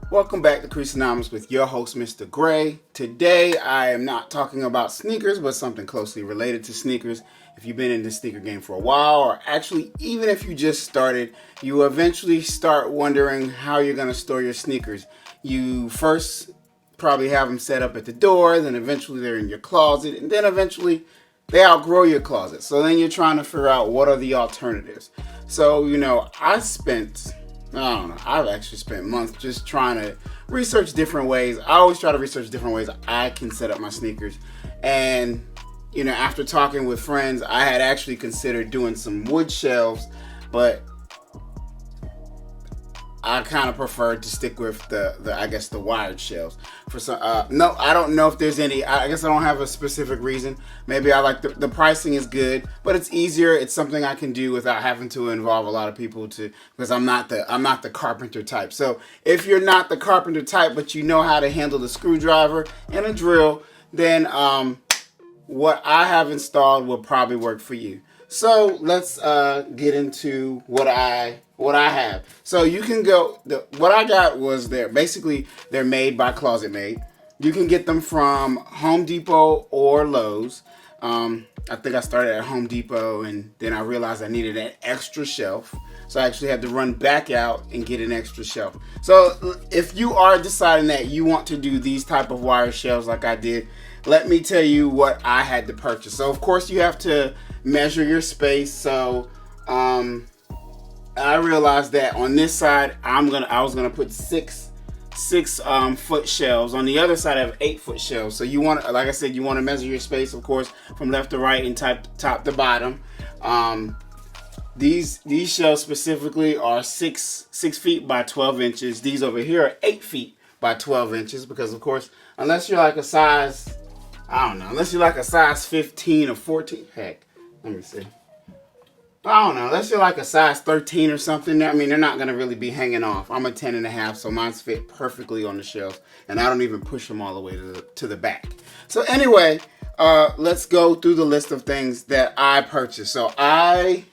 Welcome back to Creasonomics with your host, Mr. Gray. Today, I am not talking about sneakers, but something closely related to sneakers. If you've been in the sneaker game for a while, or actually even if you just started, you eventually start wondering how you're going to store your sneakers. You first probably have them set up at the door, then eventually they're in your closet, and then eventually they outgrow your closet. So then you're trying to figure out what are the alternatives. So, I've actually spent months just trying to research different ways. I always try to research different ways I can set up my sneakers. And, after talking with friends, I had actually considered doing some wood shelves, but I kind of preferred to stick with the wired shelves. For some, no, I don't know if there's any. I guess I don't have a specific reason. Maybe I like the pricing is good, but it's easier. It's something I can do without having to involve a lot of people because I'm not the carpenter type. So if you're not the carpenter type, but you know how to handle the screwdriver and a drill, then what I have installed will probably work for you. So let's get into what I have. So you can go. What I got was they're made by Closet Made. You can get them from Home Depot or Lowe's. I think I started at Home Depot, and then I realized I needed an extra shelf. So I actually had to run back out and get an extra shelf. So if you are deciding that you want to do these type of wire shelves like I did, let me tell you what I had to purchase. So of course you have to measure your space. So I realized that on this side I was gonna put six foot shelves. On the other side I have 8-foot shelves. So you want, like I said, you want to measure your space, of course, from left to right and top to bottom. These shelves specifically are 6 feet by 12 inches. These over here are 8 feet by 12 inches because, of course, unless you're like a size, unless you're like a size 15 or 14, heck, let me see. I don't know, unless you're like a size 13 or something, they're not going to really be hanging off. I'm a 10.5, so mine's fit perfectly on the shelves, and I don't even push them all the way to the back. So anyway, let's go through the list of things that I purchased. So I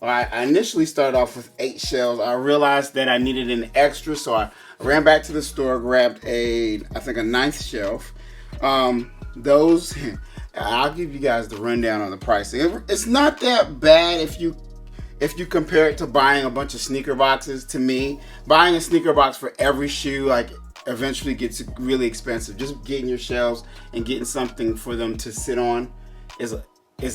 initially started off with 8 shelves. I realized that I needed an extra, so I ran back to the store, grabbed a 9th shelf. Those... I'll give you guys the rundown on the pricing. It's not that bad if you compare it to buying a bunch of sneaker boxes. To me, buying a sneaker box for every shoe eventually gets really expensive. Just getting your shelves and getting something for them to sit on is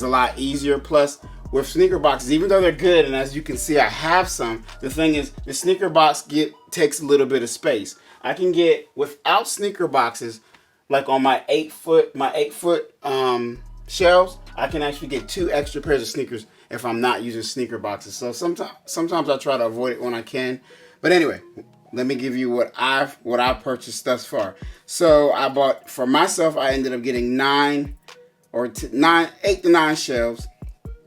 a lot easier. Plus, with sneaker boxes, even though they're good, and as you can see, I have some. The thing is, the sneaker box takes a little bit of space. I can get without sneaker boxes. Like on my 8-foot shelves, I can actually get 2 extra pairs of sneakers if I'm not using sneaker boxes. So sometimes I try to avoid it when I can. But anyway, let me give you what I've purchased thus far. So I bought for myself. I ended up getting 8 to 9 shelves.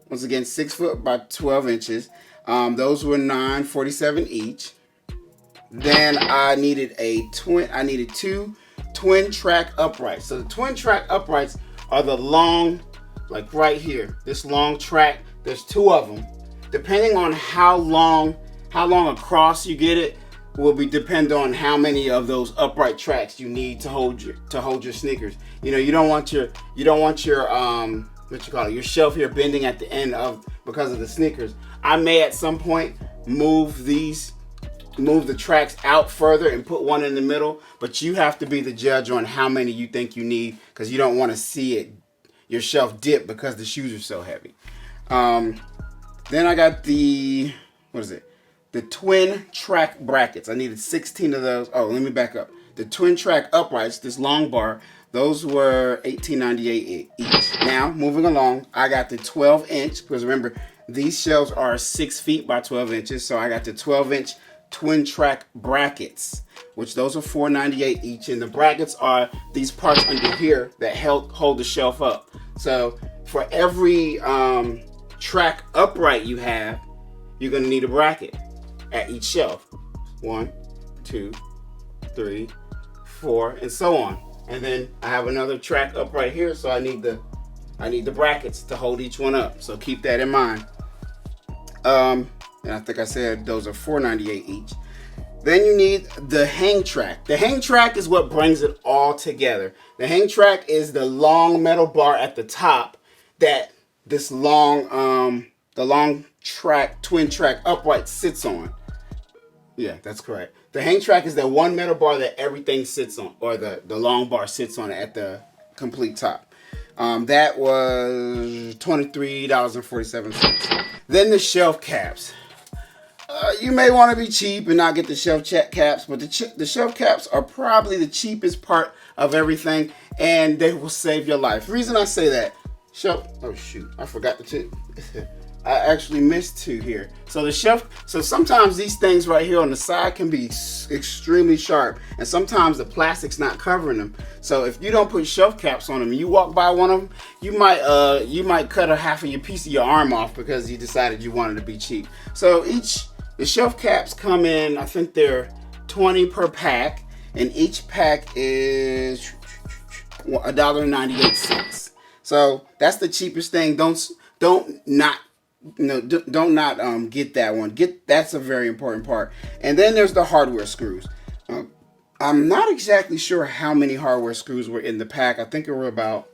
Once again, 6 foot by 12 inches. Those were $9.47 each. Then I needed 2 twin track uprights. So the twin track uprights are the long, like right here, this long track. There's 2 of them. Depending on how long across you get it will depend on how many of those upright tracks you need to hold your sneakers. You don't want your your shelf here bending at the end because of the sneakers. I may at some point move the tracks out further and put one in the middle, but you have to be the judge on how many you think you need because you don't want to see your shelf dip because the shoes are so heavy. Then I got the twin track brackets. I needed 16 of those. Oh, let me back up. The twin track uprights, this long bar, those were $18.98 each. Now, moving along, I got the 12-inch, because remember, these shelves are 6 feet by 12 inches, so I got the 12-inch twin track brackets, which those are $4.98 each, and the brackets are these parts under here that hold the shelf up. So for every track upright you have, you're going to need a bracket at each shelf. 1, 2, 3, 4, and so on. And then I have another track upright here, so I need the brackets to hold each one up. So keep that in mind. And I think I said those are $4.98 each. Then you need the hang track. The hang track is what brings it all together. The hang track is the long metal bar at the top that this long, the long track, twin track upright sits on. Yeah, that's correct. The hang track is that one metal bar that everything sits on, or the long bar sits on at the complete top. That was $23.47. Then the shelf caps. You may want to be cheap and not get the shelf caps, but the shelf caps are probably the cheapest part of everything, and they will save your life. The reason I say that, oh shoot, I forgot the tip. I actually missed 2 here. So sometimes these things right here on the side can be extremely sharp, and sometimes the plastic's not covering them. So if you don't put shelf caps on them, you walk by one of them, you might cut a half of your piece of your arm off because you decided you wanted to be cheap. So the shelf caps come in, I think they're 20 per pack, and each pack is $1.98. So that's the cheapest thing. Don't not get that one. That's a very important part. And then there's the hardware screws. I'm not exactly sure how many hardware screws were in the pack. I think there were about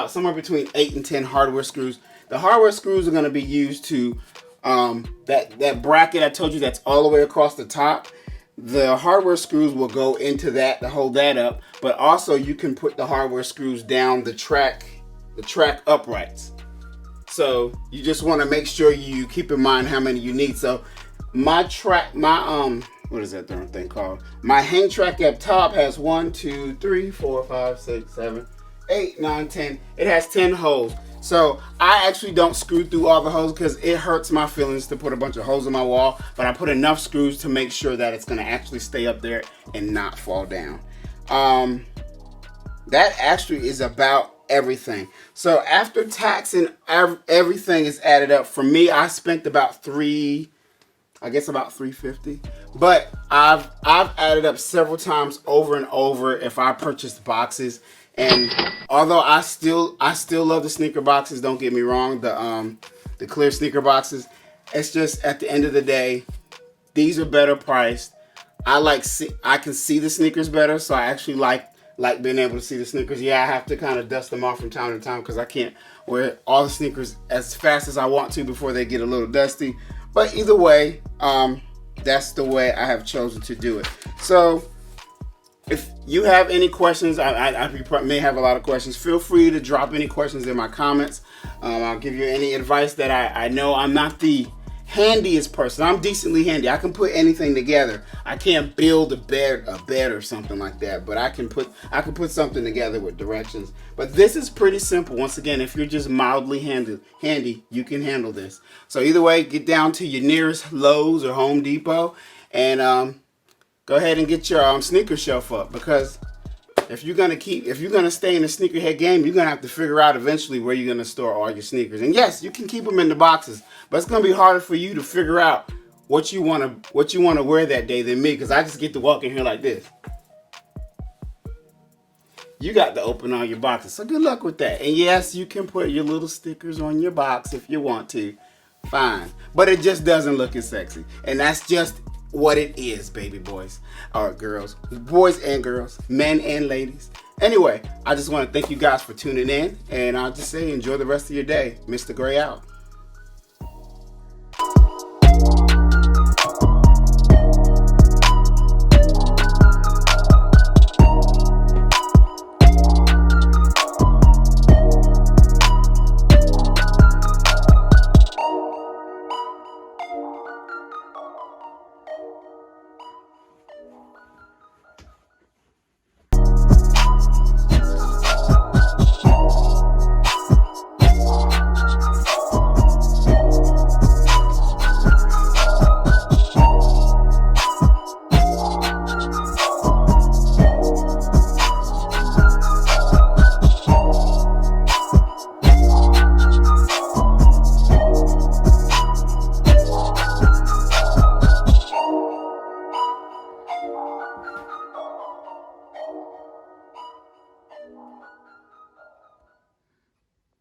somewhere between 8 and 10 hardware screws. The hardware screws are going to be used to that bracket I told you that's all the way across the top. The hardware screws will go into that to hold that up, but also you can put the hardware screws down the track uprights. So you just want to make sure you keep in mind how many you need. So what is that darn thing called? My hang track up top has 1, 2, 3, 4, 5, 6, 7, 8, 9, 10. It has 10 holes. So I actually don't screw through all the holes because it hurts my feelings to put a bunch of holes in my wall, but I put enough screws to make sure that it's going to actually stay up there and not fall down. That actually is about everything. So after tax and everything is added up, for me, I spent about $350. But I've added up several times over and over if I purchased boxes. And although I still love the sneaker boxes, don't get me wrong, the clear sneaker boxes, it's just at the end of the day, these are better priced. I can see the sneakers better, so I actually like being able to see the sneakers. Yeah, I have to kind of dust them off from time to time because I can't wear all the sneakers as fast as I want to before they get a little dusty. But either way, that's the way I have chosen to do it. So if you have any questions, I may have a lot of questions. Feel free to drop any questions in my comments. I'll give you any advice that I know. I'm not the handiest person. I'm decently handy. I can put anything together. I can't build a bed or something like that, but I can put something together with directions. But this is pretty simple. Once again, if you're just mildly handy, you can handle this. So either way, get down to your nearest Lowe's or Home Depot and go ahead and get your sneaker shelf up, because if you're gonna stay in the sneakerhead game, you're gonna have to figure out eventually where you're gonna store all your sneakers. And yes, you can keep them in the boxes, but it's gonna be harder for you to figure out what you wanna wear that day than me, because I just get to walk in here like this. You got to open all your boxes, so good luck with that. And yes, you can put your little stickers on your box if you want to, fine, but it just doesn't look as sexy, and that's just what it is, baby boys or girls, boys and girls, men and ladies. Anyway, I just want to thank you guys for tuning in, and I'll just say enjoy the rest of your day. Mr. Gray out.